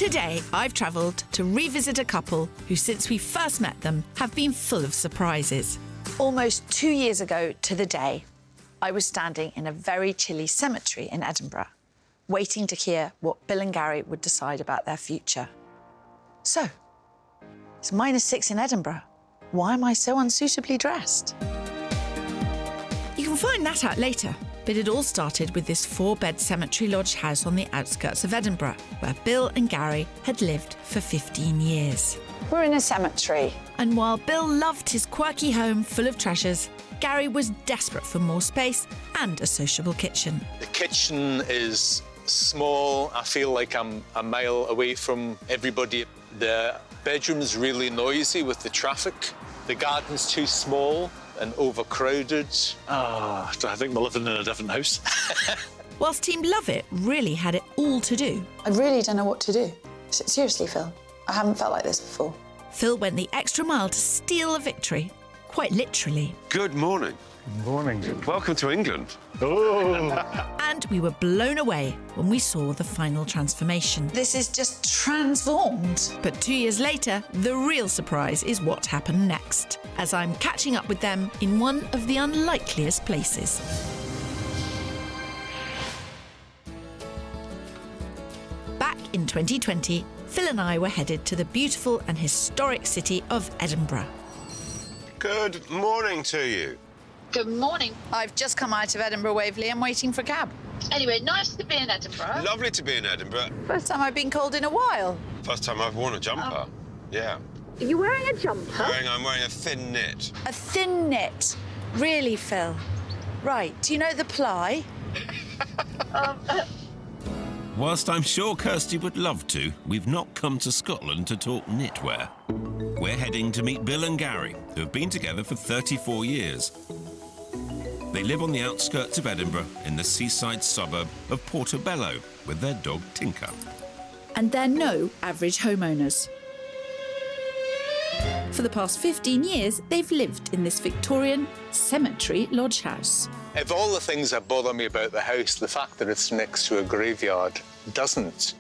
Today, I've travelled to revisit a couple who, since we first met them, have been full of surprises. Almost 2 years ago to the day, I was standing in a very chilly cemetery in Edinburgh, waiting to hear what Bill and Gary would decide about their future. So, it's -6 in Edinburgh. Why am I so unsuitably dressed? You can find that out later, but it all started with this 4-bed cemetery lodge house on the outskirts of Edinburgh, where Bill and Gary had lived for 15 years. We're in a cemetery. And while Bill loved his quirky home full of treasures, Gary was desperate for more space and a sociable kitchen. The kitchen is small. I feel like I'm a mile away from everybody. The bedroom's really noisy with the traffic. The garden's too small and overcrowded. I think we're living in a different house. Whilst Team Love It really had it all to do, I really don't know what to do. Seriously, Phil, I haven't felt like this before. Phil went the extra mile to steal a victory, quite literally. Good morning. Good morning. Welcome to England. Oh! And we were blown away when we saw the final transformation. This is just transformed. But 2 years later, the real surprise is what happened next, as I'm catching up with them in one of the unlikeliest places. Back in 2020, Phil and I were headed to the beautiful and historic city of Edinburgh. Good morning to you. Good morning. I've just come out of Edinburgh Waverley. I'm waiting for a cab. Anyway, nice to be in Edinburgh. Lovely to be in Edinburgh. First time I've been cold in a while. First time I've worn a jumper. Yeah. Are you wearing a jumper? I'm wearing a thin knit. A thin knit. Really, Phil? Right, do you know the ply? Whilst I'm sure Kirstie would love to, we've not come to Scotland to talk knitwear. We're heading to meet Bill and Gary, who have been together for 34 years. They live on the outskirts of Edinburgh in the seaside suburb of Portobello with their dog Tinker. And they're no average homeowners. For the past 15 years, they've lived in this Victorian cemetery lodge house. Of all the things that bother me about the house, the fact that it's next to a graveyard doesn't.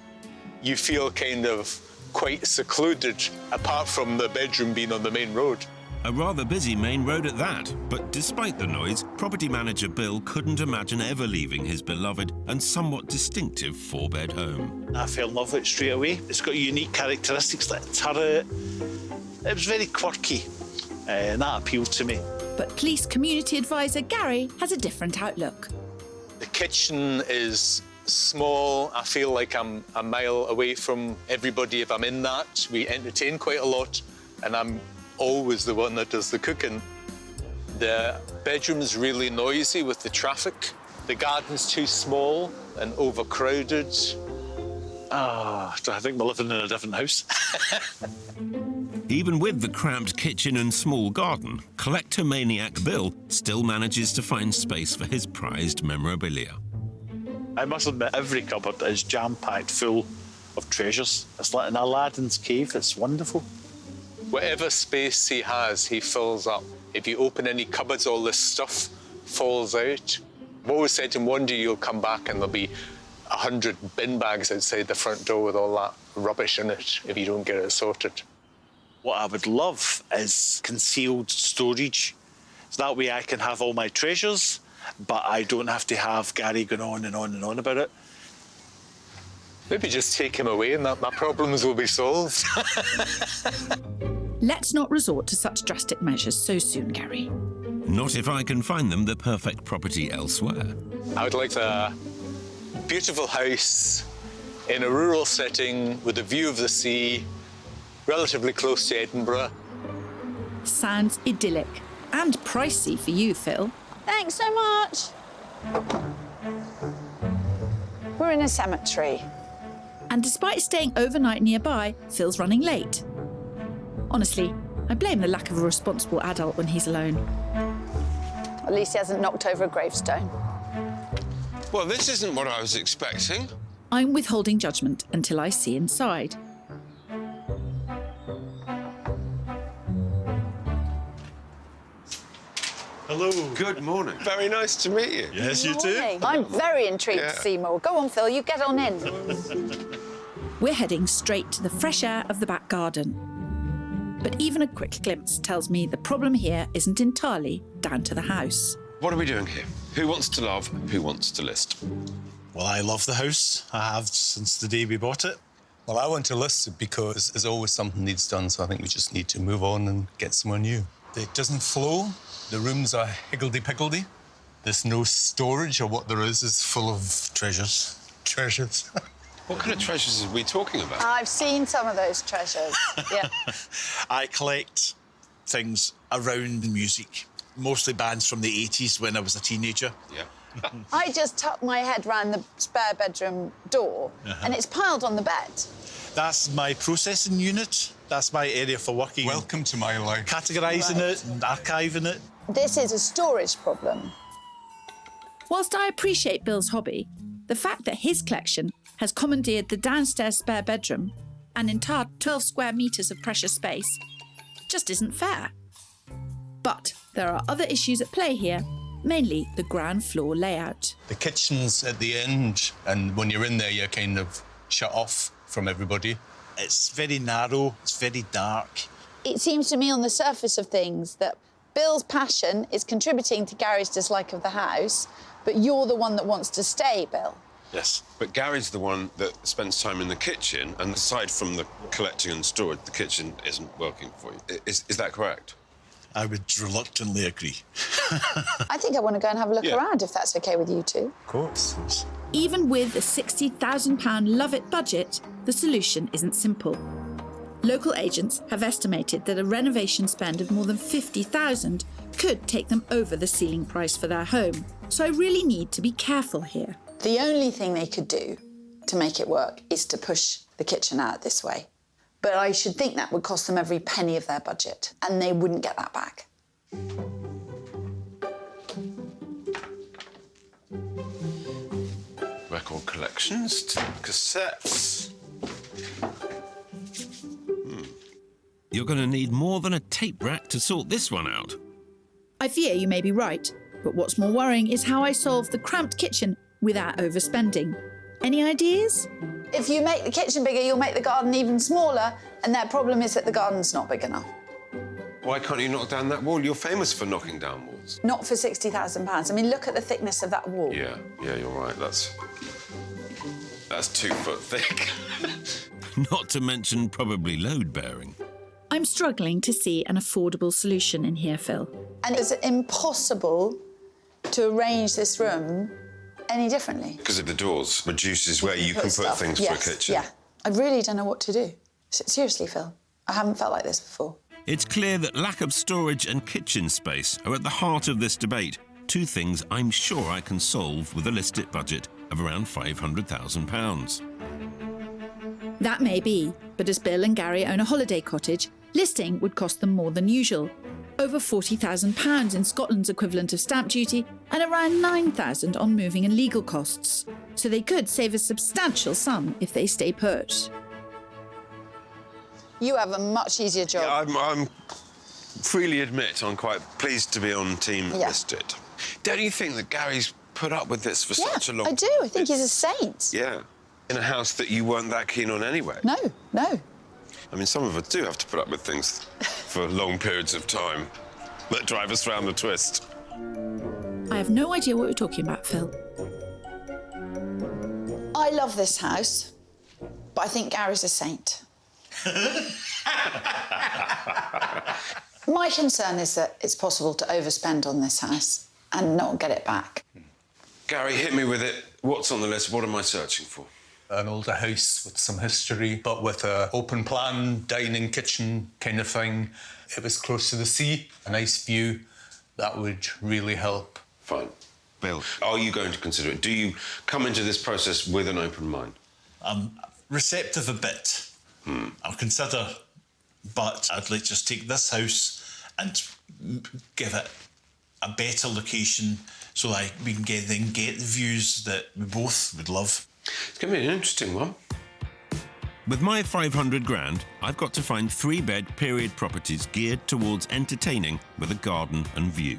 You feel kind of quite secluded, apart from the bedroom being on the main road. A rather busy main road at that, but despite the noise, property manager Bill couldn't imagine ever leaving his beloved and somewhat distinctive 4-bed home. I fell in love with it straight away. It's got unique characteristics like a turret. It was very quirky, and that appealed to me. But police community advisor Gary has a different outlook. The kitchen is small. I feel like I'm a mile away from everybody if I'm in that. We entertain quite a lot, and I'm always the one that does the cooking. The bedroom's really noisy with the traffic. The garden's too small and overcrowded. I think we're living in a different house. Even with the cramped kitchen and small garden, collector maniac Bill still manages to find space for his prized memorabilia. I must admit, every cupboard is jam-packed full of treasures. It's like an Aladdin's cave. It's wonderful. Whatever space he has, he fills up. If you open any cupboards, all this stuff falls out. I've always said to him, one day you'll come back and there'll be 100 bin bags outside the front door with all that rubbish in it if you don't get it sorted. What I would love is concealed storage. So that way I can have all my treasures, but I don't have to have Gary going on and on and on about it. Maybe just take him away and my problems will be solved. Let's not resort to such drastic measures so soon, Gary. Not if I can find them the perfect property elsewhere. I would like a beautiful house in a rural setting with a view of the sea, relatively close to Edinburgh. Sounds idyllic and pricey for you, Phil. Thanks so much. We're in a cemetery. And despite staying overnight nearby, Phil's running late. Honestly, I blame the lack of a responsible adult when he's alone. At least he hasn't knocked over a gravestone. Well, this isn't what I was expecting. I'm withholding judgment until I see inside. Hello. Good morning. Very nice to meet you. Yes, you too. I'm very intrigued Yeah. to see more. Go on, Phil, you get on in. we're heading straight to the fresh air of the back garden. But even a quick glimpse tells me the problem here isn't entirely down to the house. What are we doing here? Who wants to love? Who wants to list? Well, I love the house. I have since the day we bought it. Well, I want to list it because there's always something needs done, so I think we just need to move on and get somewhere new. It doesn't flow. The rooms are higgledy-piggledy. There's no storage, or what there is full of Treasures. treasures. What kind of treasures are we talking about? I've seen some of those treasures. Yeah. I collect things around music, mostly bands from the 80s when I was a teenager. Yeah. I just tucked my head round the spare bedroom door and it's piled on the bed. That's my processing unit. That's my area for working. Welcome to my life. Categorising it and archiving it. This is a storage problem. Whilst I appreciate Bill's hobby, the fact that his collection has commandeered the downstairs spare bedroom, an entire 12 square metres of precious space, just isn't fair. But there are other issues at play here, mainly the ground floor layout. The kitchen's at the end, and when you're in there, you're kind of shut off from everybody. It's very narrow, it's very dark. It seems to me on the surface of things that Bill's passion is contributing to Gary's dislike of the house, but you're the one that wants to stay, Bill. Yes. But Gary's the one that spends time in the kitchen, and aside from the collecting and storage, the kitchen isn't working for you. Is that correct? I would reluctantly agree. I think I want to go and have a look Yeah. around, if that's OK with you two. Of course. Even with a £60,000 love-it budget, the solution isn't simple. Local agents have estimated that a renovation spend of more than £50,000 could take them over the ceiling price for their home. So I really need to be careful here. The only thing they could do to make it work is to push the kitchen out this way. But I should think that would cost them every penny of their budget, and they wouldn't get that back. Record collections, cassettes. You're going to need more than a tape rack to sort this one out. I fear you may be right, but what's more worrying is how I solve the cramped kitchen without overspending. Any ideas? If you make the kitchen bigger, you'll make the garden even smaller, and their problem is that the garden's not big enough. Why can't you knock down that wall? You're famous for knocking down walls. Not for £60,000. I mean, look at the thickness of that wall. Yeah, you're right. That's 2 foot thick. Not to mention probably load-bearing. I'm struggling to see an affordable solution in here, Phil. And it's impossible to arrange this room any differently. Because of the doors reduces where you can put stuff. things Yes, for a kitchen. Yeah, I really don't know what to do. Seriously, Phil, I haven't felt like this before. It's clear that lack of storage and kitchen space are at the heart of this debate. Two things I'm sure I can solve with a listed budget of around £500,000. That may be, but as Bill and Gary own a holiday cottage, listing would cost them more than usual. Over £40,000 in Scotland's equivalent of stamp duty and around £9,000 on moving and legal costs. So they could save a substantial sum if they stay put. You have a much easier job. Yeah, I'm freely admit I'm quite pleased to be on Team Listed. Don't you think that Gary's put up with this for such a long time? I do. I think he's a saint. Yeah. In a house that you weren't that keen on anyway. No. I mean, some of us do have to put up with things for long periods of time that drive us round the twist. I have no idea what you're talking about, Phil. I love this house, but I think Gary's a saint. My concern is that it's possible to overspend on this house and not get it back. Gary, hit me with it. What's on the list? What am I searching for? An older house with some history, but with an open plan, dining, kitchen kind of thing. It was close to the sea, a nice view. That would really help. Fine. Bill, are you going to consider it? Do you come into this process with an open mind? I'm receptive a bit. I'll consider, but I'd like to just take this house and give it a better location so we can get the views that we both would love. It's going to be an interesting one. With my £500,000, I've got to find 3-bed period properties geared towards entertaining with a garden and view.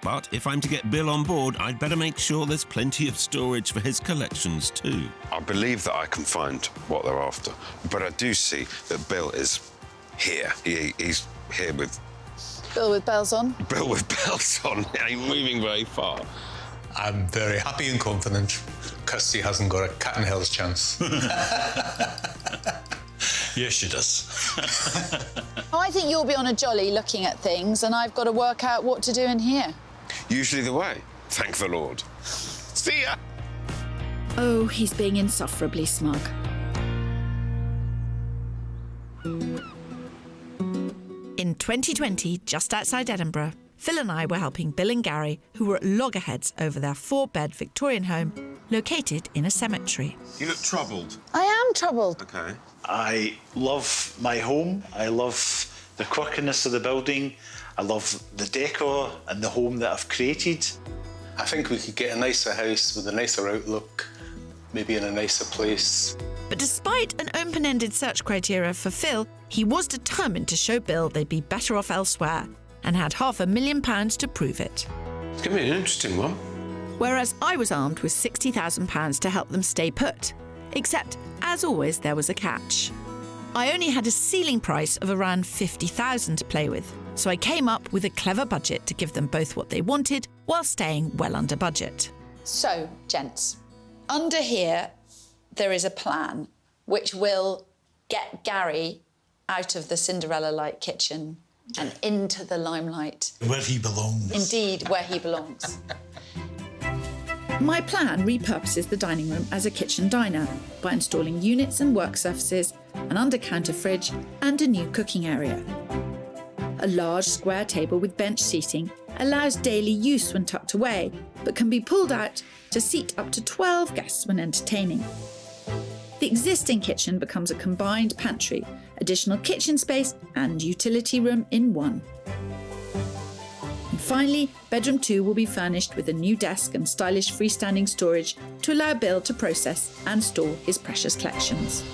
But if I'm to get Bill on board, I'd better make sure there's plenty of storage for his collections too. I believe that I can find what they're after, but I do see that Bill is here. He's here with... Bill with bells on. Bill with bells on. He ain't moving very far. I'm very happy and confident. Kirstie hasn't got a cat in hell's chance. Yes, she does. I think you'll be on a jolly looking at things, and I've got to work out what to do in here. Usually the way. Thank the Lord. See ya. Oh, he's being insufferably smug. In 2020, just outside Edinburgh, Phil and I were helping Bill and Gary, who were at loggerheads over their 4-bed Victorian home located in a cemetery. You look troubled. I am troubled. OK. I love my home. I love the quirkiness of the building. I love the decor and the home that I've created. I think we could get a nicer house with a nicer outlook, maybe in a nicer place. But despite an open-ended search criteria for Phil, he was determined to show Bill they'd be better off elsewhere and had £500,000 to prove it. It's going to be an interesting one. Whereas I was armed with £60,000 to help them stay put. Except, as always, there was a catch. I only had a ceiling price of around £50,000 to play with, so I came up with a clever budget to give them both what they wanted while staying well under budget. So, gents, under here there is a plan which will get Gary out of the Cinderella-like kitchen and into the limelight. Where he belongs. Indeed, where he belongs. My plan repurposes the dining room as a kitchen diner by installing units and work surfaces, an under-counter fridge and a new cooking area. A large square table with bench seating allows daily use when tucked away, but can be pulled out to seat up to 12 guests when entertaining. The existing kitchen becomes a combined pantry, additional kitchen space and utility room in one. And finally, bedroom 2 will be furnished with a new desk and stylish freestanding storage to allow Bill to process and store his precious collections.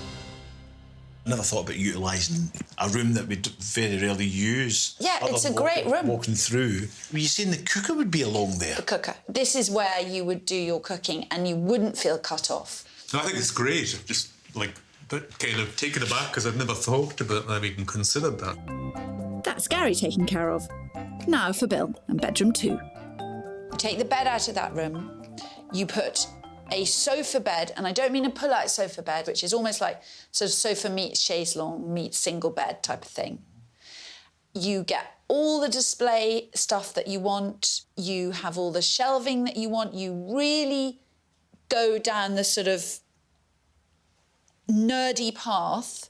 I never thought about utilising a room that we very rarely use. Yeah, other it's a than great room. Walking through. Were you saying the cooker would be along there? The cooker. This is where you would do your cooking and you wouldn't feel cut off. No, I think it's great. I'm just, like, a bit kind of taken aback because I've never thought about that, I've even considered that. That's Gary taken care of. Now for Bill and bedroom 2. You take the bed out of that room, you put a sofa bed, and I don't mean a pull-out sofa bed, which is almost like sort of sofa meets chaise longue meets single bed type of thing. You get all the display stuff that you want, you have all the shelving that you want, you really go down the sort of nerdy path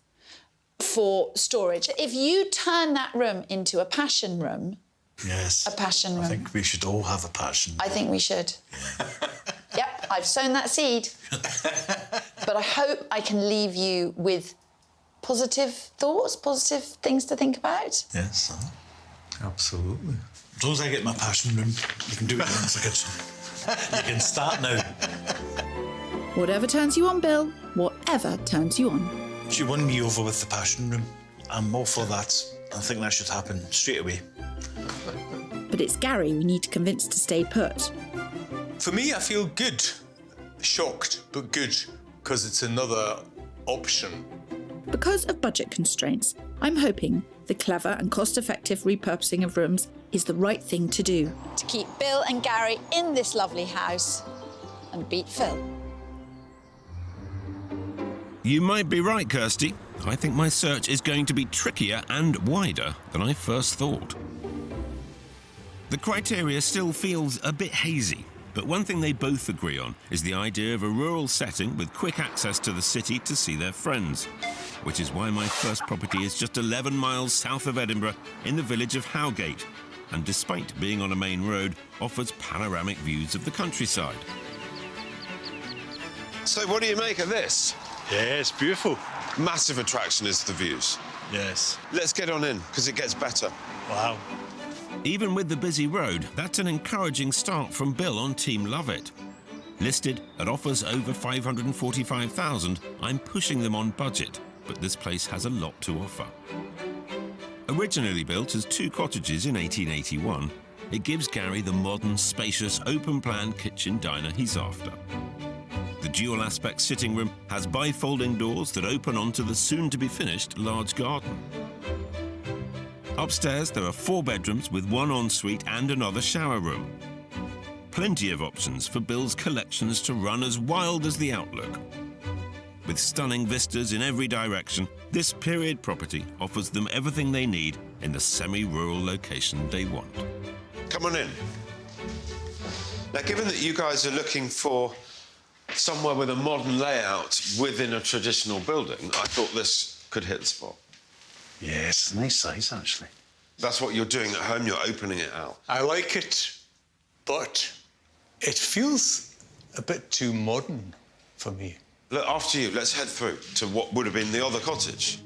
for storage. If you turn that room into a passion room... Yes. A passion room. I think we should all have a passion room. I think we should. Yeah. Yep, I've sown that seed. But I hope I can leave you with positive thoughts, positive things to think about. Yes. Absolutely. As long as I get my passion room, you can do it in the kitchen. You can start now. Whatever turns you on, Bill, whatever turns you on. She won me over with the passion room. I'm all for that. I think that should happen straight away. But it's Gary we need to convince to stay put. For me, I feel good. Shocked, but good, because it's another option. Because of budget constraints, I'm hoping the clever and cost-effective repurposing of rooms is the right thing to do. To keep Bill and Gary in this lovely house and beat Phil. You might be right, Kirstie. I think my search is going to be trickier and wider than I first thought. The criteria still feels a bit hazy, but one thing they both agree on is the idea of a rural setting with quick access to the city to see their friends, which is why my first property is just 11 miles south of Edinburgh in the village of Howgate, and despite being on a main road, offers panoramic views of the countryside. So what do you make of this? Yeah, it's beautiful. Massive attraction is the views. Yes. Let's get on in, because it gets better. Wow. Even with the busy road, that's an encouraging start from Bill on Team Love It. Listed at offers over $545,000, I'm pushing them on budget, but this place has a lot to offer. Originally built as 2 cottages in 1881, it gives Gary the modern, spacious, open-plan kitchen diner he's after. The dual-aspect sitting room has bifolding doors that open onto the soon-to-be-finished large garden. Upstairs, there are 4 bedrooms with 1 ensuite and another shower room. Plenty of options for Bill's collections to run as wild as the outlook. With stunning vistas in every direction, this period property offers them everything they need in the semi-rural location they want. Come on in. Now, given that you guys are looking for somewhere with a modern layout within a traditional building, I thought this could hit the spot. Yeah, it's a nice size, actually. That's what you're doing at home, you're opening it out. I like it, but it feels a bit too modern for me. Look, after you, let's head through to what would have been the other cottage.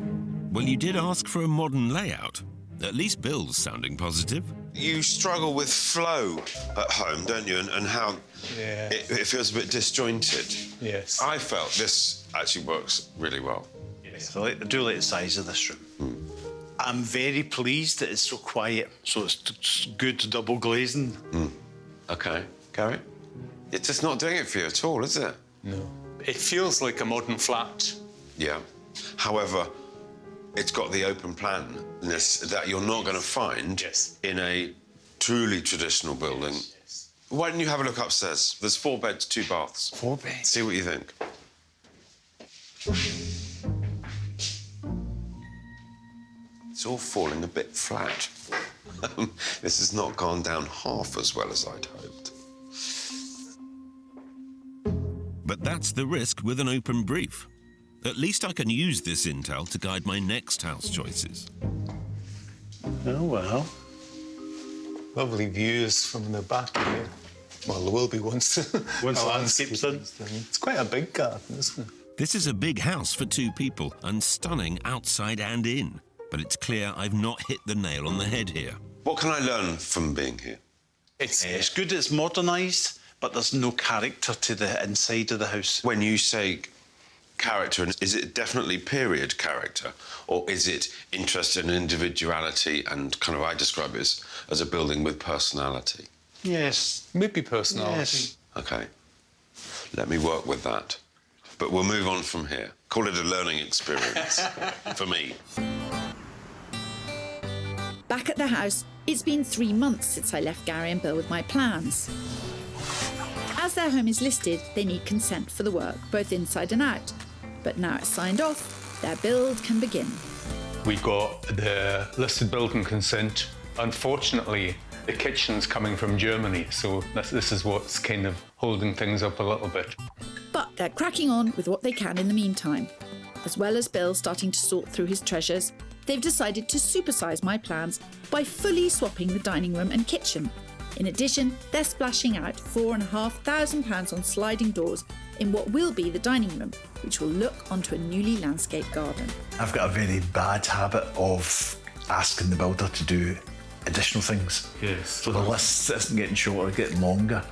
Well, you did ask for a modern layout. At least Bill's sounding positive. You struggle with flow at home, don't you? And how Yeah. it feels a bit disjointed. Yes. I felt this actually works really well. Yes, I do like the size of this room. I'm very pleased that it's so quiet, so it's good double glazing. OK. Gary? It's just not doing it for you at all, is it? No. It feels like a modern flat. Yeah. However, it's got the open planness that you're not going to find Yes. in a truly traditional building. Yes. Why don't you have a look upstairs? There's 4 beds, 2 baths. 4 beds. See what you think. It's all falling a bit flat. This has not gone down half as well as I'd hoped. But that's the risk with an open brief. At least I can use this intel to guide my next house choices. Oh, well. Lovely views from the back here. Well, there will be once. Once a the landscape's done. It's quite a big garden, isn't it? This is a big house for 2 people and stunning outside and in. But it's clear I've not hit the nail on the head here. What can I learn from being here? It's good it's modernised, but there's no character to the inside of the house. When you say character, is it definitely period character, or is it interested in individuality and kind of, I describe it as a building with personality? Yes. Maybe personality. Yes. OK. Let me work with that. But we'll move on from here. Call it a learning experience for me. Back at the house, it's been 3 months since I left Gary and Bill with my plans. As their home is listed, they need consent for the work, both inside and out. But now it's signed off, their build can begin. We got the listed building consent. Unfortunately, the kitchen's coming from Germany, so this is what's kind of holding things up a little bit. But they're cracking on with what they can in the meantime. As well as Bill starting to sort through his treasures, they've decided to supersize my plans by fully swapping the dining room and kitchen. In addition, they're splashing out £4,500 on sliding doors in what will be the dining room, which will look onto a newly landscaped garden. I've got a very bad habit of asking the builder to do additional things. Yes. So the list isn't getting shorter, it's getting longer.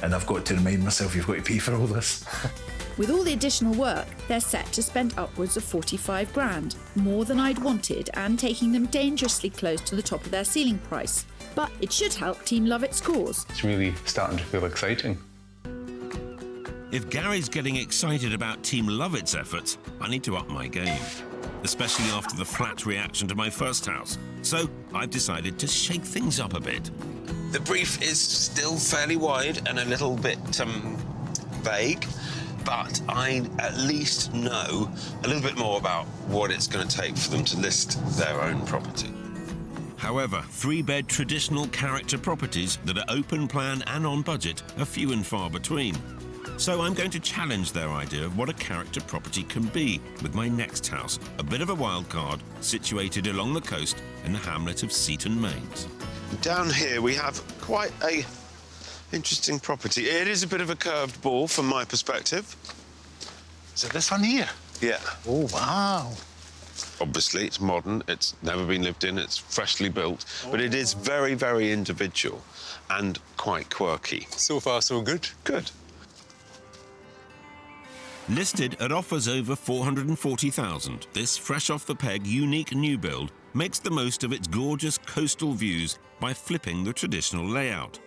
And I've got to remind myself you've got to pay for all this. With all the additional work, they're set to spend upwards of 45 grand, more than I'd wanted and taking them dangerously close to the top of their ceiling price. But it should help Team Lovett's cause. It's really starting to feel exciting. If Gary's getting excited about Team Lovett's efforts, I need to up my game, especially after the flat reaction to my first house. So I've decided to shake things up a bit. The brief is still fairly wide and a little bit vague, but I at least know a little bit more about what it's going to take for them to list their own property. However, 3-bed traditional character properties that are open plan and on budget are few and far between. So I'm going to challenge their idea of what a character property can be with my next house, a bit of a wild card situated along the coast in the hamlet of Seaton Mains. Down here we have quite a interesting property. It is a bit of a curved ball from my perspective. Is it this one here? Yeah. Oh, wow. Obviously, it's modern, it's never been lived in, it's freshly built, but it is very, very individual and quite quirky. So far, so good. Good. Listed at offers over $440,000, this fresh-off-the-peg unique new build makes the most of its gorgeous coastal views by flipping the traditional layout.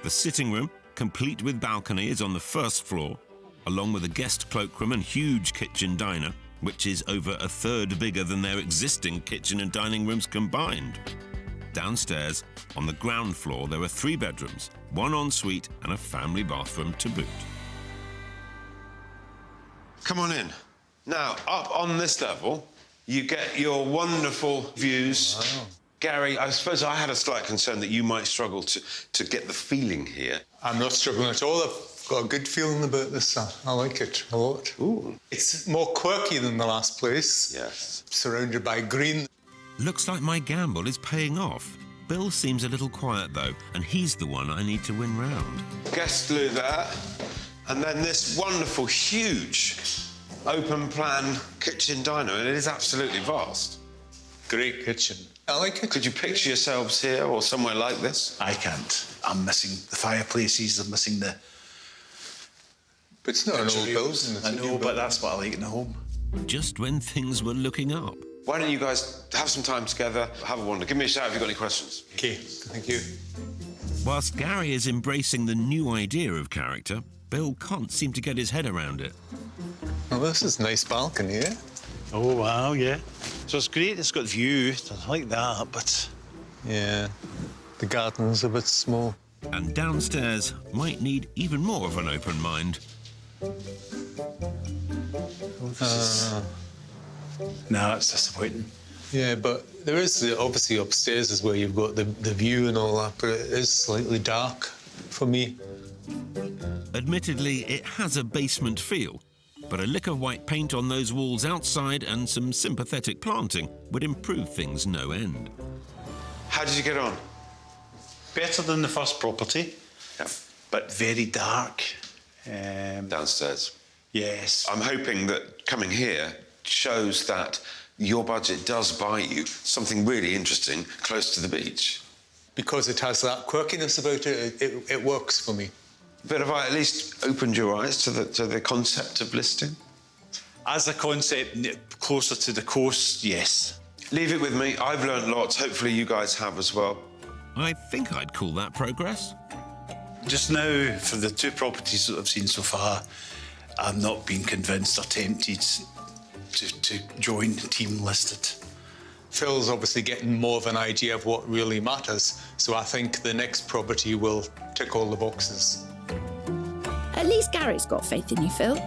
The sitting room, complete with balcony, is on the first floor, along with a guest cloakroom and huge kitchen diner, which is over a third bigger than their existing kitchen and dining rooms combined. Downstairs, on the ground floor, there are 3 bedrooms, 1 ensuite and a family bathroom to boot. Come on in. Now, up on this level, you get your wonderful views. Wow. Gary, I suppose I had a slight concern that you might struggle to get the feeling here. I'm not struggling at all. I've got a good feeling about this. I like it a lot. Ooh. It's more quirky than the last place. Yes. Surrounded by green. Looks like my gamble is paying off. Bill seems a little quiet, though, and he's the one I need to win round. Guest loo there. And then this wonderful, huge, open-plan kitchen diner, and it is absolutely vast. Great kitchen. I like it. Could you picture yourselves here or somewhere like this? I can't. I'm missing the fireplaces, I'm missing the... But it's not an old building. I know, but that's what I like in a home. Just when things were looking up. Why don't you guys have some time together, have a wander. Give me a shout if you've got any questions. OK, thank you. Whilst Gary is embracing the new idea of character, Bill can't seem to get his head around it. Well, this is a nice balcony, yeah? Oh, wow, yeah. So it's great, it's got view, I like that, but... Yeah, the garden's a bit small. And downstairs might need even more of an open mind. No, it's disappointing. Yeah, but there is, obviously, upstairs is where you've got the view and all that, but it is slightly dark for me. Admittedly, it has a basement feel, but a lick of white paint on those walls outside and some sympathetic planting would improve things no end. How did you get on? Better than the first property, Yeah. but very dark. Downstairs. Yes. I'm hoping that coming here shows that your budget does buy you something really interesting close to the beach. Because it has that quirkiness about it, it works for me. But have I at least opened your eyes to the concept of listing? As a concept, closer to the coast, yes. Leave it with me. I've learned lots. Hopefully you guys have as well. I think I'd call that progress. Just now, for the 2 properties that I've seen so far, I've not been convinced or tempted to join Team Listed. Phil's obviously getting more of an idea of what really matters, so I think the next property will tick all the boxes. At least Gary's got faith in you, Phil.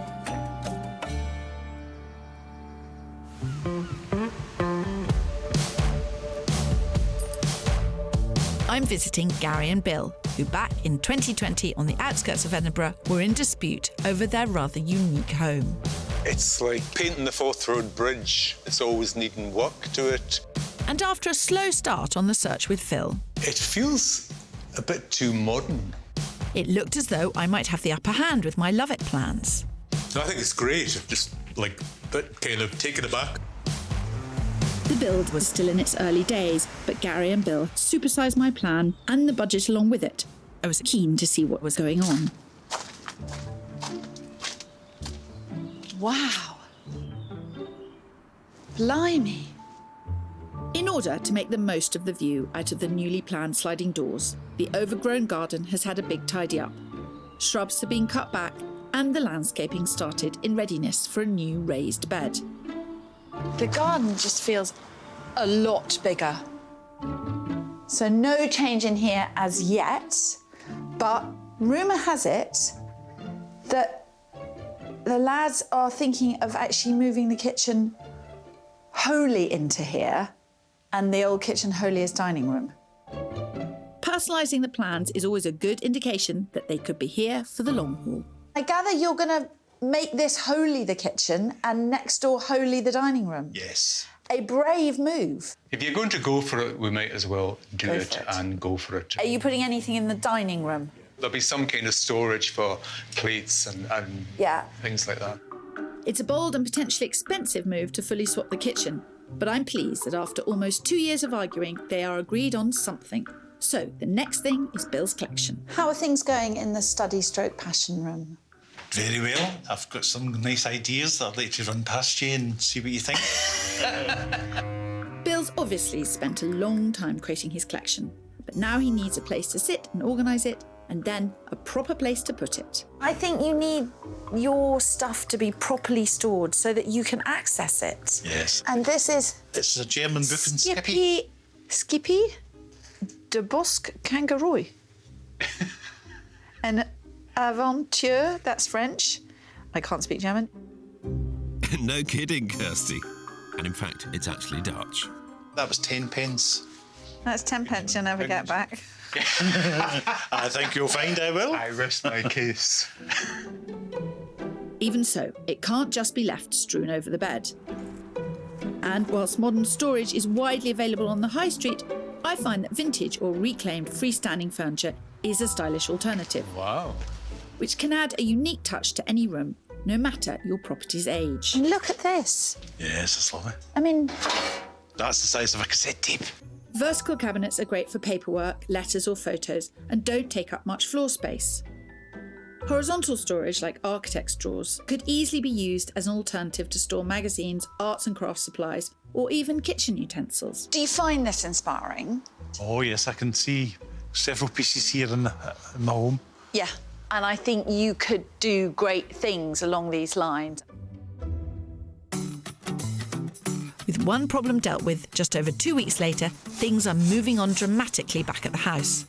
I'm visiting Gary and Bill, who back in 2020 on the outskirts of Edinburgh were in dispute over their rather unique home. It's like painting the Forth Road Bridge. It's always needing work to it. And after a slow start on the search with Phil, It feels a bit too modern. it looked as though I might have the upper hand with my love it plans. I think it's great. Just like a bit kind of taken aback. The build was still in its early days, but Gary and Bill supersized my plan and the budget along with it. I was keen to see what was going on. Wow. Blimey. In order to make the most of the view out of the newly planned sliding doors, the overgrown garden has had a big tidy up. Shrubs have been cut back and the landscaping started in readiness for a new raised bed. The garden just feels a lot bigger. So no change in here as yet, but rumour has it that the lads are thinking of actually moving the kitchen wholly into here and the old kitchen wholly as dining room. Personalising the plans is always a good indication that they could be here for the long haul. I gather you're going to make this wholly the kitchen and next door wholly the dining room. Yes. A brave move. If you're going to go for it, we might as well do Go it for it. and go for it. Are you putting anything in the dining room? There'll be some kind of storage for plates and Yeah. things like that. It's a bold and potentially expensive move to fully swap the kitchen, but I'm pleased that after almost 2 years of arguing, they are agreed on something. So the next thing is Bill's collection. How are things going in the study stroke passion room? Very well. I've got some nice ideas that I'd like to run past you and see what you think. Bill's obviously spent a long time creating his collection, but now he needs a place to sit and organise it, and then a proper place to put it. I think you need your stuff to be properly stored so that you can access it. Yes. And this is This is a German book and Skippy. Skippy de Bosque Kangaroo. An aventure, that's French. I can't speak German. No kidding, Kirstie. And in fact, it's actually Dutch. That was 10 pence. That's 10 pence you'll never get back. I think you'll find I will. I rest my case. Even so, it can't just be left strewn over the bed. And whilst modern storage is widely available on the high street, I find that vintage or reclaimed freestanding furniture is a stylish alternative. Wow. Which can add a unique touch to any room, no matter your property's age. And look at this. Yes, it's lovely. I mean, That's the size of a cassette tape. Vertical cabinets are great for paperwork, letters or photos and don't take up much floor space. Horizontal storage, like architect's drawers, could easily be used as an alternative to store magazines, arts and crafts supplies, or even kitchen utensils. do you find this inspiring? Oh, yes, I can see several pieces here in my home. Yeah. And I think you could do great things along these lines. With one problem dealt with, just over 2 weeks later, things are moving on dramatically back at the house.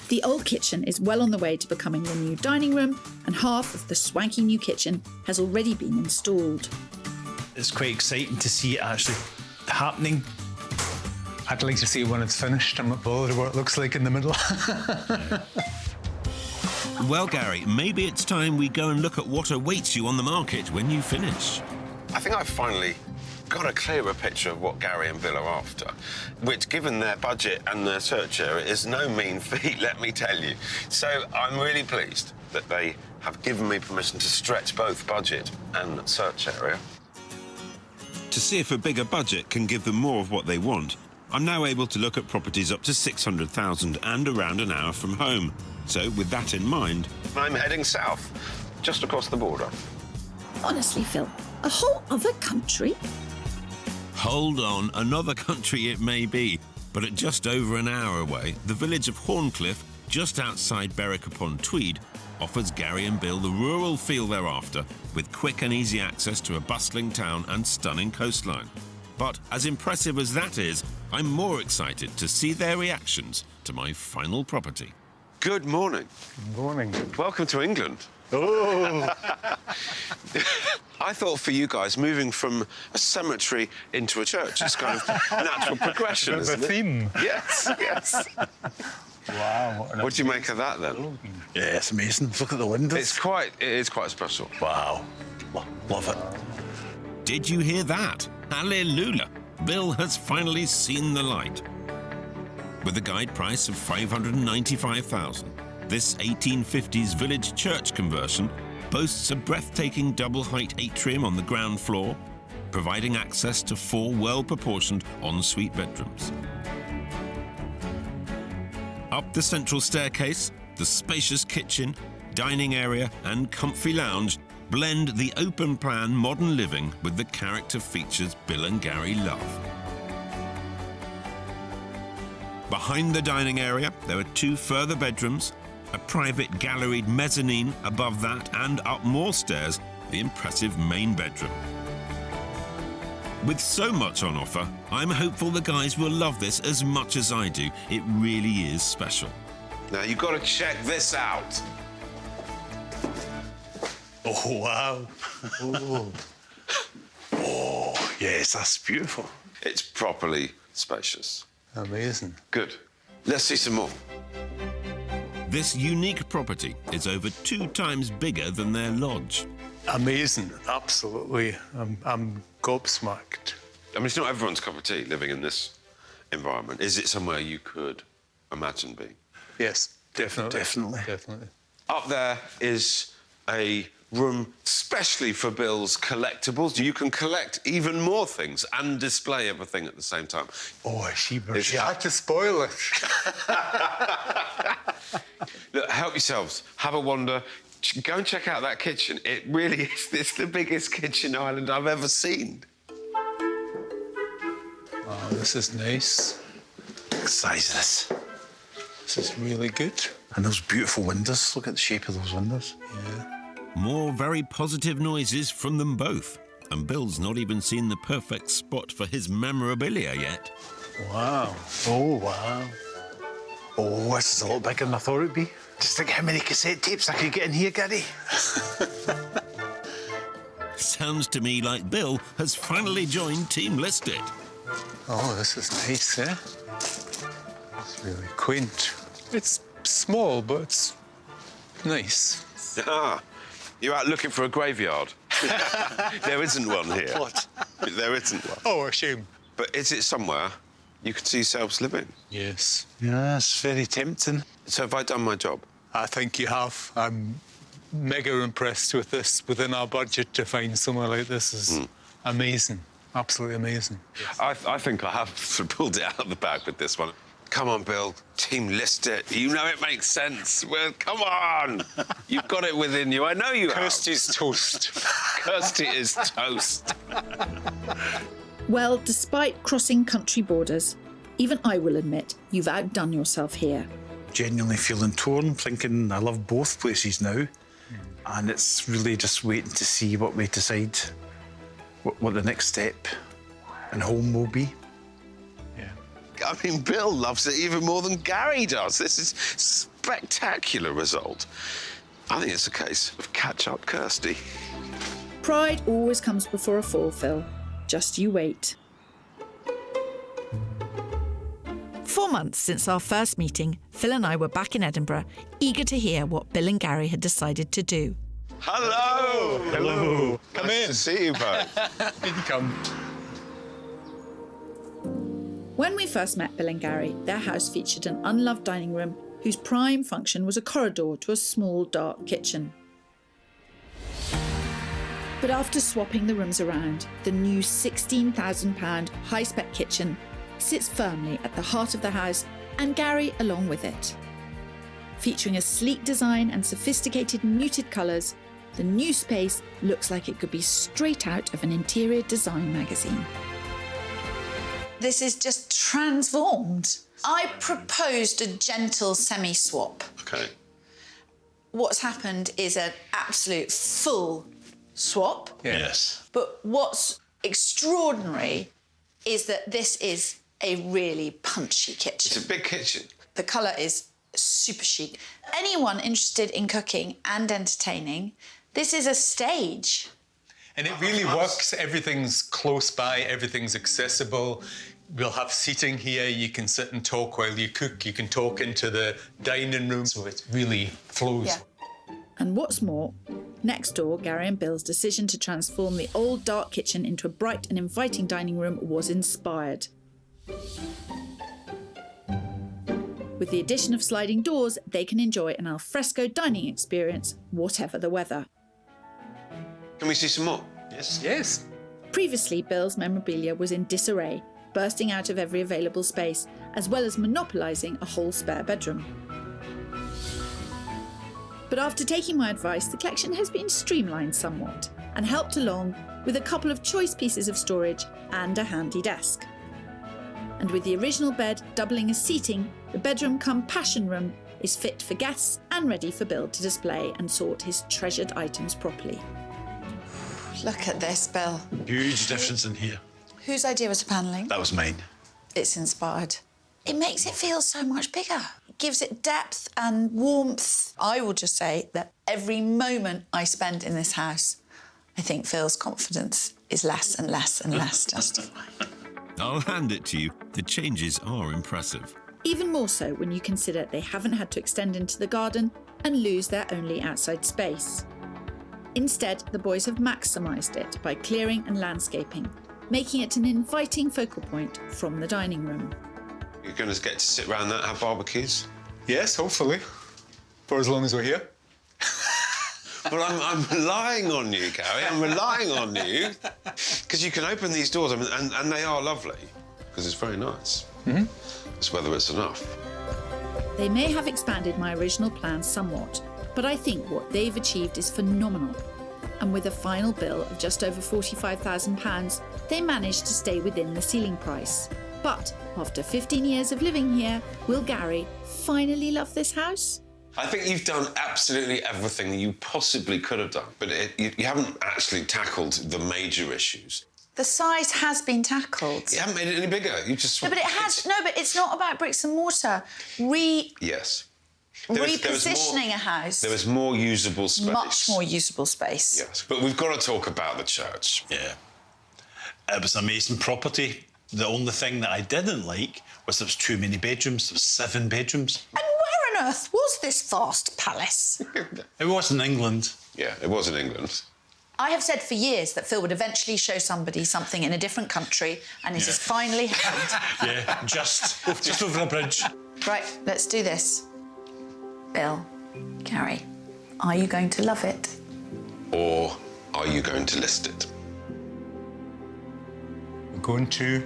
The old kitchen is well on the way to becoming the new dining room, and half of the swanky new kitchen has already been installed. It's quite exciting to see it actually happening. I'd like to see it when it's finished. I'm not bothered what it looks like in the middle. Well, Gary, maybe it's time we go and look at what awaits you on the market when you finish. I think I've finally got a clearer picture of what Gary and Bill are after, which, given their budget and their search area, is no mean feat, let me tell you. So I'm really pleased that they have given me permission to stretch both budget and search area. To see if a bigger budget can give them more of what they want, I'm now able to look at properties up to 600,000 and around an hour from home. So with that in mind, I'm heading south, just across the border. Honestly, Phil, a whole other country? hold on, another country it may be, but at just over an hour away, the village of Horncliffe, just outside Berwick-upon-Tweed, offers Gary and Bill the rural feel they're after, with quick and easy access to a bustling town and stunning coastline. But as impressive as that is, I'm more excited to see their reactions to my final property. Good morning. Good morning. Welcome to England. Oh! I thought for you guys, moving from a cemetery into a church is kind of natural progression, Bit of a isn't it? theme. Yes, yes. Wow. What do you make of that, then? Yeah, it's amazing. Look at the windows. It is quite special. Wow. Love it. Did you hear that? Hallelujah! Bill has finally seen the light. With a guide price of $595,000, this 1850s village church conversion boasts a breathtaking double-height atrium on the ground floor, providing access to 4 well-proportioned ensuite bedrooms. Up the central staircase, the spacious kitchen, dining area and comfy lounge blend the open-plan modern living with the character features Bill and Gary love. Behind the dining area, there are 2 further bedrooms, a private galleried mezzanine above that, and up more stairs, the impressive main bedroom. With so much on offer, I'm hopeful the guys will love this as much as I do. It really is special. Now, you've got to check this out. Oh, wow. Oh. Oh, yes, that's beautiful. It's properly spacious. Amazing. Good. Let's see some more. This unique property is over 2 times bigger than their lodge. Amazing. Absolutely. I'm gobsmacked. I mean, it's not everyone's cup of tea living in this environment. Is it somewhere you could imagine being? Yes, definitely. Definitely. Definitely. Up there is a room specially for Bill's collectibles. You can collect even more things and display everything at the same time. Oh, she It's- had to spoil it. Look, help yourselves. Have a wander. Go and check out that kitchen. It really is. It's the biggest kitchen island I've ever seen. Oh, this is nice. Look at the size of this. This is really good. And those beautiful windows. Look at the shape of those windows. Yeah. More very positive noises from them both. And Bill's not even seen the perfect spot for his memorabilia yet. Wow. Oh, wow. Oh, this is a lot bigger than I thought it'd be. Just think how many cassette tapes I could get in here, Gary. Sounds to me like Bill has finally joined Team Listed. Oh, this is nice, eh? It's really quaint. It's small, but it's nice. Ah, you're out looking for a graveyard. There isn't one here. What? There isn't one. Oh, a shame. But is it somewhere you could see yourselves living? Yes. Yeah, it's very tempting. So have I done my job? I think you have. I'm mega impressed with this. Within our budget to find somewhere like this is amazing. Absolutely amazing. I think I have pulled it out of the bag with this one. Come on, Bill. Team List it. You know it makes sense. Well, come on. You've got it within you. I know you have. Kirstie's toast. Kirstie is toast. Well, despite crossing country borders, even I will admit you've outdone yourself here. Genuinely feeling torn, thinking I love both places now. And it's really just waiting to see what we decide, what the next step and home will be. I mean, Bill loves it even more than Gary does. This is a spectacular result. I think it's a case of catch up, Kirstie. Pride always comes before a fall, Phil. Just you wait. 4 months since our first meeting, Phil and I were back in Edinburgh, eager to hear what Bill and Gary had decided to do. Hello! Hello. Come Nice in. to see you both. You can come. When we first met Bill and Gary, their house featured an unloved dining room whose prime function was a corridor to a small, dark kitchen. But after swapping the rooms around, the new £16,000 high-spec kitchen sits firmly at the heart of the house, and Gary along with it. Featuring a sleek design and sophisticated muted colours, the new space looks like it could be straight out of an interior design magazine. This is just transformed. I proposed a gentle semi-swap. OK. What's happened is an absolute full swap. Yes. But what's extraordinary is that this is a really punchy kitchen. It's a big kitchen. The colour is super chic. Anyone interested in cooking and entertaining, this is a stage. And it really works. Everything's close by, everything's accessible. We'll have seating here. You can sit and talk while you cook. You can talk into the dining room. So it really flows. Yeah. And what's more, next door, Gary and Bill's decision to transform the old dark kitchen into a bright and inviting dining room was inspired. With the addition of sliding doors, they can enjoy an alfresco dining experience, whatever the weather. Can we see some more? Yes. Yes. Previously, Bill's memorabilia was in disarray, bursting out of every available space, as well as monopolising a whole spare bedroom. But after taking my advice, the collection has been streamlined somewhat and helped along with a couple of choice pieces of storage and a handy desk. And with the original bed doubling as seating, the bedroom cum passion room is fit for guests and ready for Bill to display and sort his treasured items properly. Look at this, Bill. Huge difference in here. Whose idea was the panelling? That was mine. It's inspired. It makes it feel so much bigger. It gives it depth and warmth. I will just say that every moment I spend in this house, I think Phil's confidence is less and less and less justified. I'll hand it to you. The changes are impressive. Even more so when you consider they haven't had to extend into the garden and lose their only outside space. Instead, the boys have maximised it by clearing and landscaping, making it an inviting focal point from the dining room. You're going to get to sit around that and have barbecues? Yes, hopefully. For as long as we're here. Well, I'm relying on you, Gary. I'm relying on you. Because you can open these doors, I mean, and they are lovely, because it's very nice. Mm-hmm. It's whether it's enough. They may have expanded my original plans somewhat, but I think what they've achieved is phenomenal. And with a final bill of just over £45,000, they managed to stay within the ceiling price. But after 15 years of living here, will Gary finally love this house? I think you've done absolutely everything that you possibly could have done, but you haven't actually tackled the major issues. The size has been tackled. You haven't made it any bigger. You just... No, but it has. No, but it's not about bricks and mortar. Yes. Repositioning a house. There was more usable space. Much more usable space. Yes, but we've got to talk about the church. Yeah. It was an amazing property. The only thing that I didn't like was there was too many bedrooms. There was 7 bedrooms. And where on earth was this vast palace? It was in England. Yeah, it was in England. I have said for years that Phil would eventually show somebody something in a different country, and it has finally happened. Yeah, just over a bridge. Right, let's do this. Bill, Gary, are you going to love it? Or are you going to list it? We're going to.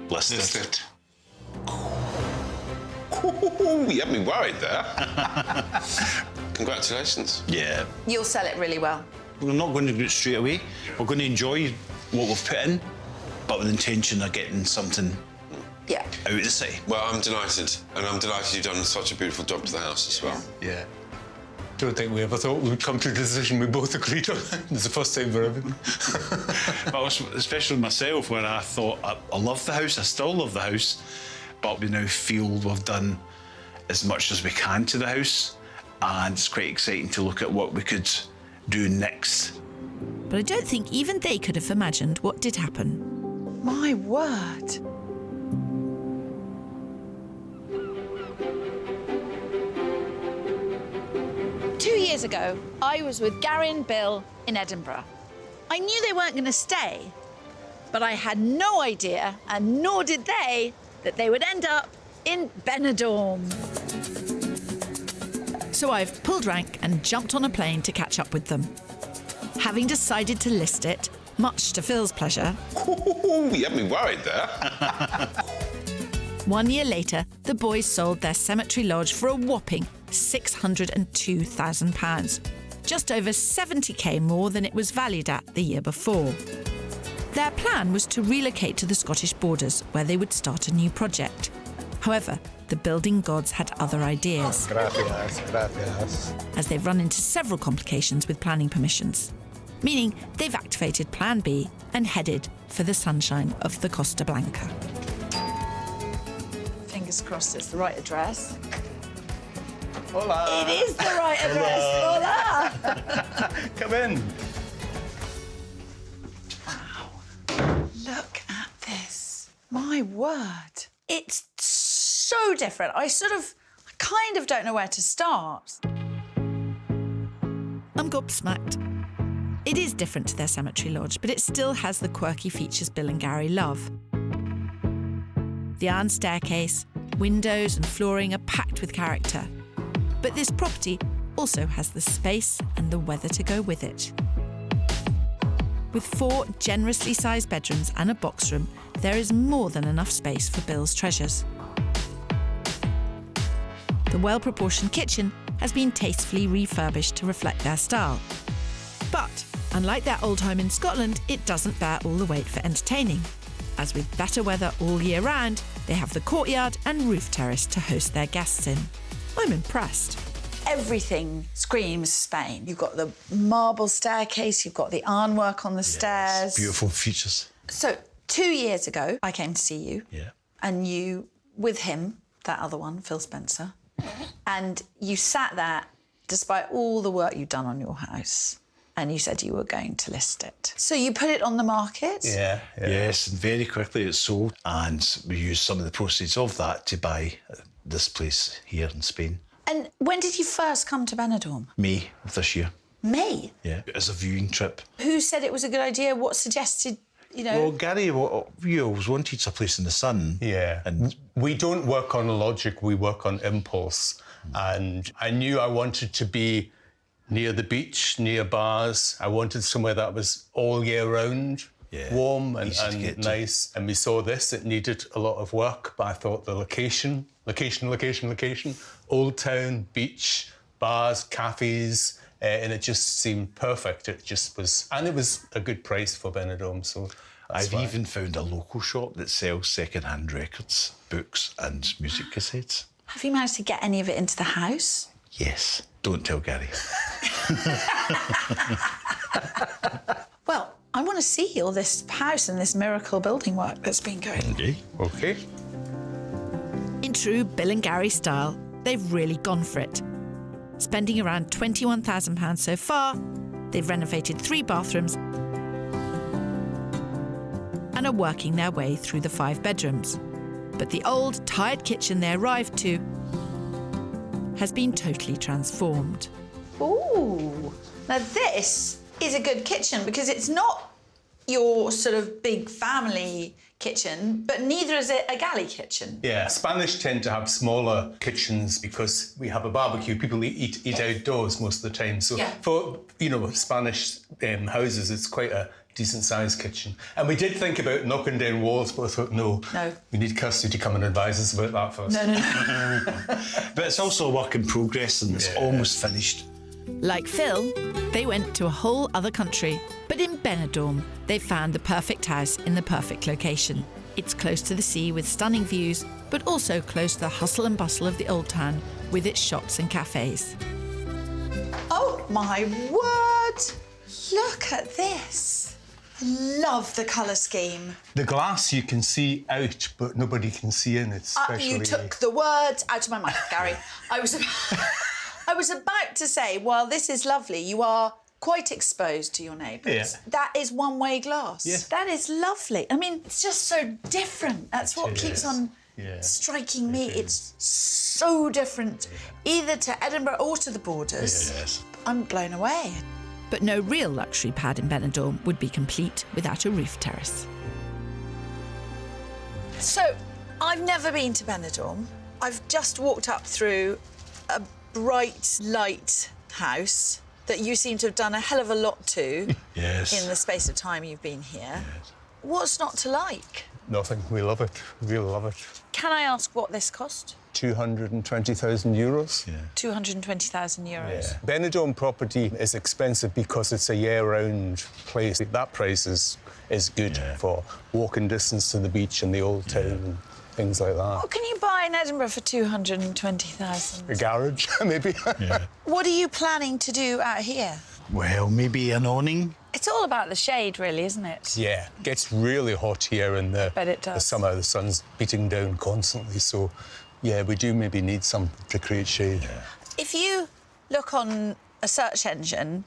List it. Ooh, you had me worried there. Congratulations. Yeah. You'll sell it really well. We're not going to do it straight away. We're going to enjoy what we've put in, but with the intention of getting something Yeah. out of the city. Well, I'm delighted, and I'm delighted you've done such a beautiful job to the house as well. Yeah. Don't think we ever thought we would come to a decision we both agreed on. It's the first time for everyone. But especially myself, where I thought, I love the house, I still love the house, but we now feel we've done as much as we can to the house, and it's quite exciting to look at what we could do next. But I don't think even they could have imagined what did happen. My word. Two years ago, I was with Gary and Bill in Edinburgh. I knew they weren't going to stay, but I had no idea, and nor did they, that they would end up in Benidorm. So I've pulled rank and jumped on a plane to catch up with them. Having decided to list it, much to Phil's pleasure. Ooh, you had me worried there. 1 year later, the boys sold their cemetery lodge for a whopping £602,000, just over 70k more than it was valued at the year before. Their plan was to relocate to the Scottish borders, where they would start a new project. However, the building gods had other ideas, as they've run into several complications with planning permissions, meaning they've activated Plan B and headed for the sunshine of the Costa Blanca. Fingers crossed it's the right address. Hola. It is the right address. Hola. Come in. Look at this. My word. It's so different. I kind of don't know where to start. I'm gobsmacked. It is different to their cemetery lodge, but it still has the quirky features Bill and Gary love. The iron staircase, windows and flooring are packed with character. But this property also has the space and the weather to go with it. With 4 generously sized bedrooms and a box room, there is more than enough space for Bill's treasures. The well-proportioned kitchen has been tastefully refurbished to reflect their style. But, unlike their old home in Scotland, it doesn't bear all the weight for entertaining. As with better weather all year round, they have the courtyard and roof terrace to host their guests in. I'm impressed. Everything screams Spain. You've got the marble staircase, you've got the ironwork on the stairs. Beautiful features. So, 2 years ago, I came to see you. Yeah. And you, with him, that other one, Phil Spencer, and you sat there despite all the work you'd done on your house, and you said you were going to list it. So you put it on the market? Yeah. Yes, and very quickly it sold, and we used some of the proceeds of that to buy this place here in Spain. And when did you first come to Benidorm? May of this year. May? Yeah, as a viewing trip. Who said it was a good idea? What suggested, you know? Well, Gary, we always wanted a place in the sun. Yeah. And we don't work on logic, we work on impulse. And I knew I wanted to be near the beach, near bars. I wanted somewhere that was all year round. warm and, Easy to get to. nice. And we saw this, it needed a lot of work, but I thought the location, Old Town, beach, bars, cafes, and it just seemed perfect. It just was, and it was a good price for Benidorm, so I've even found a local shop that sells second-hand records, books and music cassettes. Have you managed to get any of it into the house? Yes. Don't tell Gary. Well, I want to see all this house and this miracle building work that's been going on. Okay. okay. In true Bill and Gary style, they've really gone for it. Spending around £21,000 so far, they've renovated 3 bathrooms and are working their way through the 5 bedrooms. But the old, tired kitchen they arrived to has been totally transformed. Ooh, now this is a good kitchen because it's not your sort of big family kitchen, but neither is it a galley kitchen. Yeah, Spanish tend to have smaller kitchens because we have a barbecue. People eat outdoors most of the time. So for, Spanish houses, it's quite a decent-sized kitchen. And we did think about knocking down walls, but I thought, no. We need Kirstie to come and advise us about that first. No. But it's also a work in progress and it's almost finished. Like Phil, they went to a whole other country, but in Benidorm, they found the perfect house in the perfect location. It's close to the sea with stunning views, but also close to the hustle and bustle of the old town with its shops and cafes. Oh, my word! Look at this. I love the colour scheme. The glass you can see out, but nobody can see in. It's especially... You took the words out of my mouth, Gary. I was about to say, while this is lovely, you are quite exposed to your neighbours. Yeah. That is one-way glass. Yeah. That is lovely. I mean, it's just so different. That's what keeps on striking me. It's so different, either to Edinburgh or to the borders. Yes. I'm blown away. But no real luxury pad in Benidorm would be complete without a roof terrace. So, I've never been to Benidorm. I've just walked up through a bright light house that you seem to have done a hell of a lot to in the space of time you've been here. Yes. What's not to like? Nothing. We love it. We really love it. Can I ask what this cost? €220,000. Yeah. 220,000 euros. Benidorm property is expensive because it's a year-round place. That price is good for walking distance to the beach and the old town and things like that. What can you buy in Edinburgh for 220,000? A garage, maybe. What are you planning to do out here? Well, maybe an awning. It's all about the shade, really, isn't it? Yeah, it gets really hot here in the it does. the summer. The sun's beating down constantly, so yeah, we do maybe need some to create shade. If you look on a search engine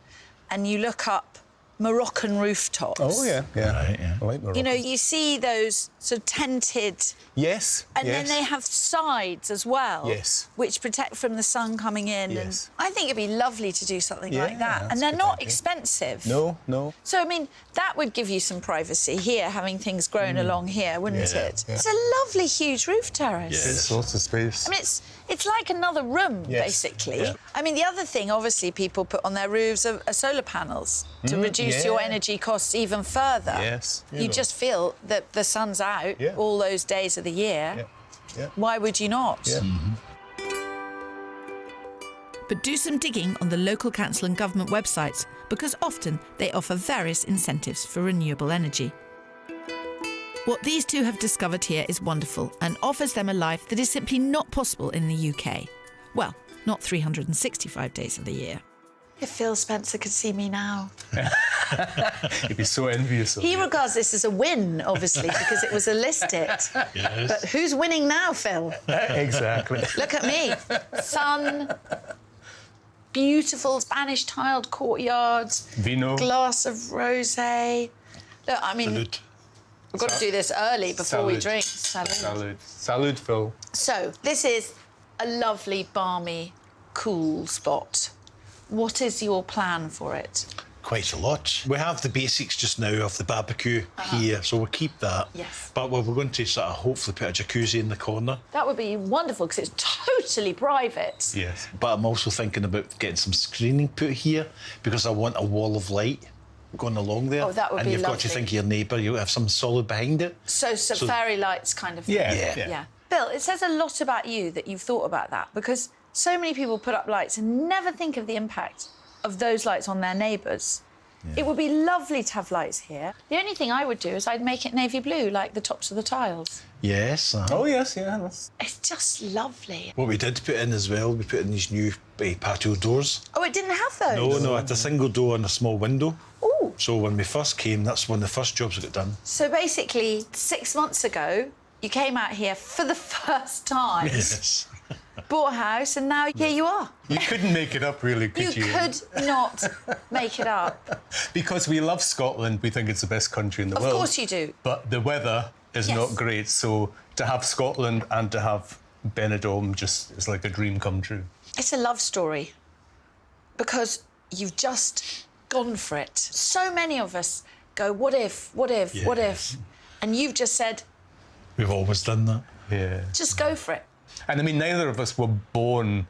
and you look up Moroccan rooftops... Oh, yeah. Right, yeah. I like Morocco. You know, you see those sort of tented... Yes, And then they have sides as well. Yes. Which protect from the sun coming in. Yes. And I think it'd be lovely to do something Yeah, like that. that's And a they're good not idea. expensive. No. So, I mean, that would give you some privacy here, having things grown along here, wouldn't it? Yeah. It's a lovely, huge roof terrace. It's lots of space. I mean, it's like another room, Yes. basically. Yeah. I mean, the other thing, obviously, people put on their roofs are solar panels to reduce your energy costs even further. Yes. You just feel that the sun's out all those days of the year. Yeah. Why would you not? Yeah. But do some digging on the local council and government websites because often they offer various incentives for renewable energy. What these two have discovered here is wonderful and offers them a life that is simply not possible in the UK. Well, not 365 days of the year. If Phil Spencer could see me now. He'd be so envious of He you. regards this as a win, obviously, because it was a listed. Yes. But who's winning now, Phil? Exactly. Look at me. Sun, beautiful Spanish tiled courtyards, Vino. glass of rosé. Look, I mean, Salute. we've got to do this early before we Salud. drink. Salud. Salud, Phil. So, this is a lovely, balmy, cool spot. What is your plan for it? Quite a lot. We have the basics just now of the barbecue here, so we'll keep that. Yes. But we're going to sort of hopefully put a jacuzzi in the corner. That would be wonderful because it's totally private. Yes. But I'm also thinking about getting some screening put here because I want a wall of light going along there. Oh, that would and be you've got to lovely. think of your neighbour, you have some solid behind it. So fairy lights kind of thing. Yeah. Bill, it says a lot about you that you've thought about that, because so many people put up lights and never think of the impact of those lights on their neighbours. It would be lovely to have lights here. The only thing I would do is I'd make it navy blue, like the tops of the tiles. Yes. Oh, yes, yeah. That's... It's just lovely. What we did put in as well, we put in these new patio doors. Oh, it didn't have those? No, it's a single door and a small window. Ooh. So when we first came, that's one of the first jobs we got done. So basically, 6 months ago, you came out here for the first time, Yes. bought a house, and now here you are. You couldn't make it up, really, could you? You could not make it up. Because we love Scotland, we think it's the best country in the world. Of course you do. But the weather is Yes. not great, so to have Scotland and to have Benidorm just is like a dream come true. It's a love story because you've just gone for it. So many of us go, what if, what if, what if? And you've just said, We've always done that. Yeah. just go for it. And I mean, neither of us were born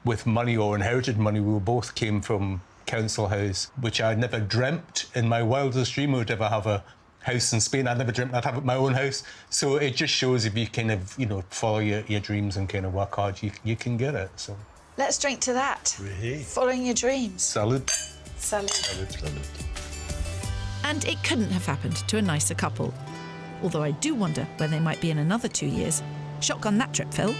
with money or inherited money. We both came from council house, which I never dreamt in my wildest dream would ever have a house in Spain. I never dreamt I'd have my own house. So it just shows if you kind of, follow your dreams and kind of work hard, you can get it. So Let's drink to that. Hey. Following your dreams. salud. Salud. And it couldn't have happened to a nicer couple. Although I do wonder where they might be in another 2 years. Shotgun that trip, Phil.